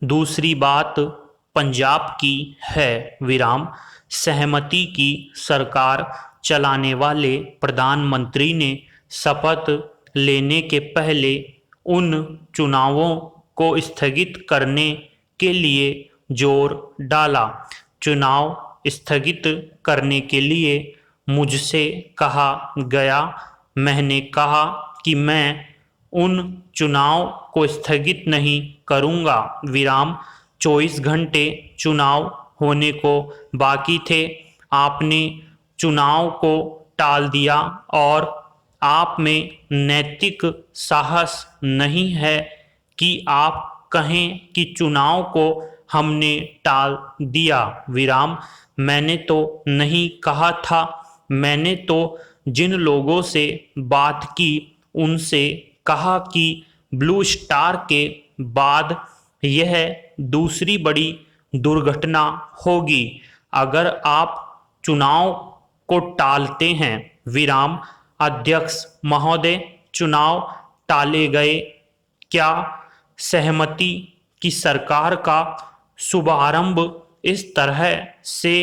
दूसरी बात पंजाब की है विराम। सहमति की सरकार चलाने वाले प्रधानमंत्री ने शपथ लेने के पहले उन चुनावों को स्थगित करने के लिए जोर डाला। चुनाव स्थगित करने के लिए मुझसे कहा गया। मैंने कहा कि मैं उन चुनाव को स्थगित नहीं करूंगा विराम। 24 घंटे चुनाव होने को बाकी थे। आपने चुनाव को टाल दिया और आप में नैतिक साहस नहीं है कि आप कहें कि चुनाव को हमने टाल दिया विराम। मैंने तो नहीं कहा था। मैंने तो जिन लोगों से बात की उनसे कहा कि ब्लू स्टार के बाद यह दूसरी बड़ी दुर्घटना होगी अगर आप चुनाव को टालते हैं विराम। अध्यक्ष महोदय, चुनाव टाले गए। क्या सहमति की सरकार का शुभारंभ इस तरह से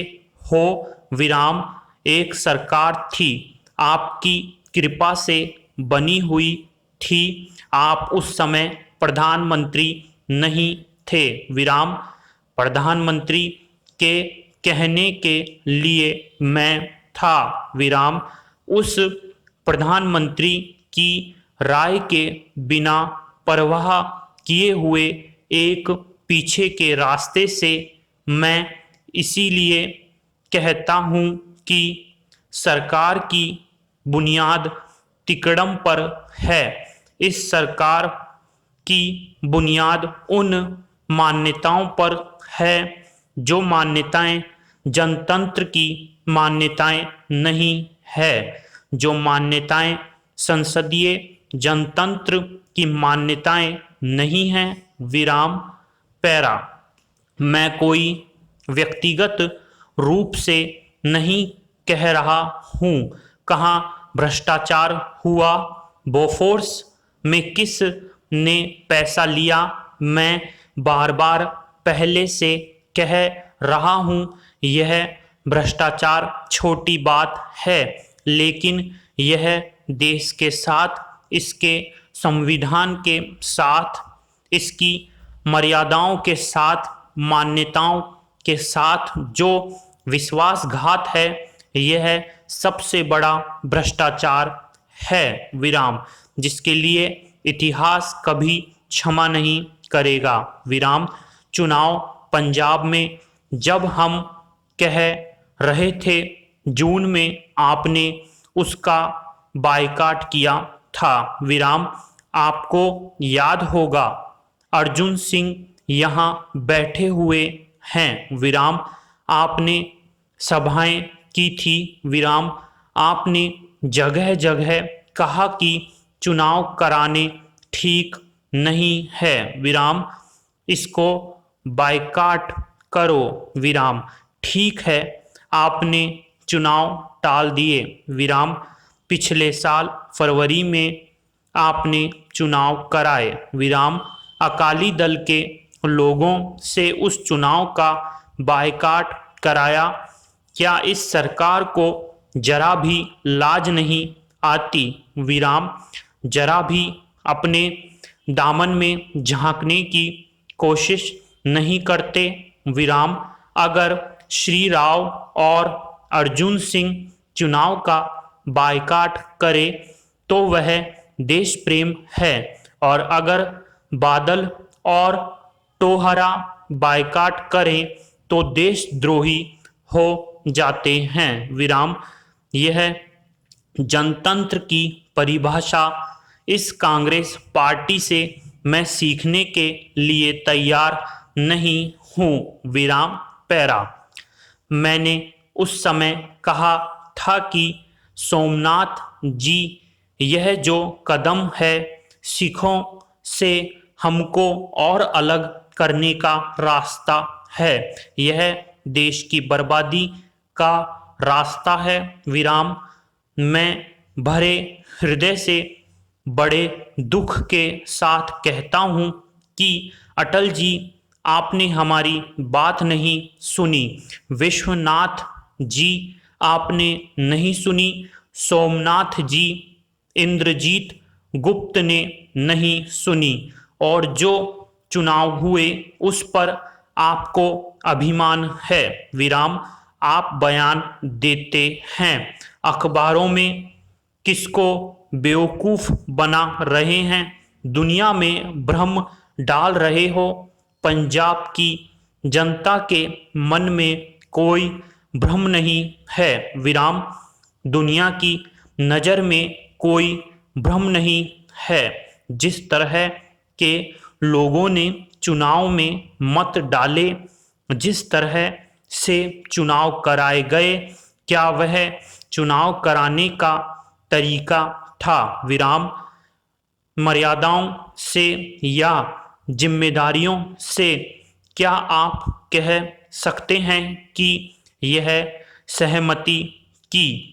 हो विराम। एक सरकार थी, आपकी कृपा से बनी हुई थी। आप उस समय प्रधानमंत्री नहीं थे विराम। प्रधानमंत्री के कहने के लिए मैं था विराम। उस प्रधानमंत्री की राय के बिना परवाह किए हुए एक पीछे के रास्ते से मैं इसीलिए कहता हूं कि सरकार की बुनियाद तिकड़म पर है। इस सरकार की बुनियाद उन मान्यताओं पर है जो मान्यताएं जनतंत्र की मान्यताएं नहीं है, जो मान्यताएं संसदीय जनतंत्र की मान्यताएं नहीं हैं विराम। पैरा। मैं कोई व्यक्तिगत रूप से नहीं कह रहा हूं। कहाँ भ्रष्टाचार हुआ, बोफोर्स में किस ने पैसा लिया, मैं बार बार पहले से कह रहा हूं। यह भ्रष्टाचार छोटी बात है, लेकिन यह देश के साथ, इसके संविधान के साथ, इसकी मर्यादाओं के साथ, मान्यताओं के साथ जो विश्वासघात है, यह सबसे बड़ा भ्रष्टाचार है विराम, जिसके लिए इतिहास कभी क्षमा नहीं करेगा विराम। चुनाव पंजाब में जब हम कह रहे थे जून में, आपने उसका बायकॉट किया था विराम। आपको याद होगा अर्जुन सिंह यहाँ बैठे हुए हैं विराम। आपने सभाएं की थी विराम। आपने जगह जगह कहा कि चुनाव कराने ठीक नहीं है विराम, इसको बायकॉट करो विराम। ठीक है, आपने चुनाव टाल दिए विराम। पिछले साल फरवरी में आपने चुनाव कराए विराम। अकाली दल के लोगों से उस चुनाव का बायकॉट कराया। क्या इस सरकार को जरा भी लाज नहीं आती विराम? जरा भी अपने दामन में झांकने की कोशिश नहीं करते विराम? अगर श्री राव और अर्जुन सिंह चुनाव का बायकॉट करे तो वह देश प्रेम है, और अगर बादल और टोहरा बायकॉट करें तो देशद्रोही हो जाते हैं विराम। यह जनतंत्र की परिभाषा इस कांग्रेस पार्टी से मैं सीखने के लिए तैयार नहीं हूं विराम। पैरा। मैंने उस समय कहा था कि सोमनाथ जी, यह जो कदम है सिखों से हमको और अलग करने का रास्ता है, यह देश की बर्बादी का रास्ता है विराम। मैं भरे हृदय से बड़े दुख के साथ कहता हूं कि अटल जी आपने हमारी बात नहीं सुनी। विश्वनाथ जी, आपने नहीं सुनी। सोमनाथ जी, इंद्रजीत गुप्त ने नहीं सुनी। और जो चुनाव हुए उस पर आपको अभिमान है। विराम। आप बयान देते हैं, अखबारों में किसको बेवकूफ बना रहे हैं, दुनिया में भ्रम डाल रहे हो। पंजाब की जनता के मन में कोई भ्रम नहीं है। विराम। दुनिया की नज़र में कोई भ्रम नहीं है। जिस तरह के लोगों ने चुनाव में मत डाले, जिस तरह से चुनाव कराए गए, क्या वह चुनाव कराने का तरीका था? विराम। मर्यादाओं से या जिम्मेदारियों से क्या आप कह सकते हैं कि यह सहमति की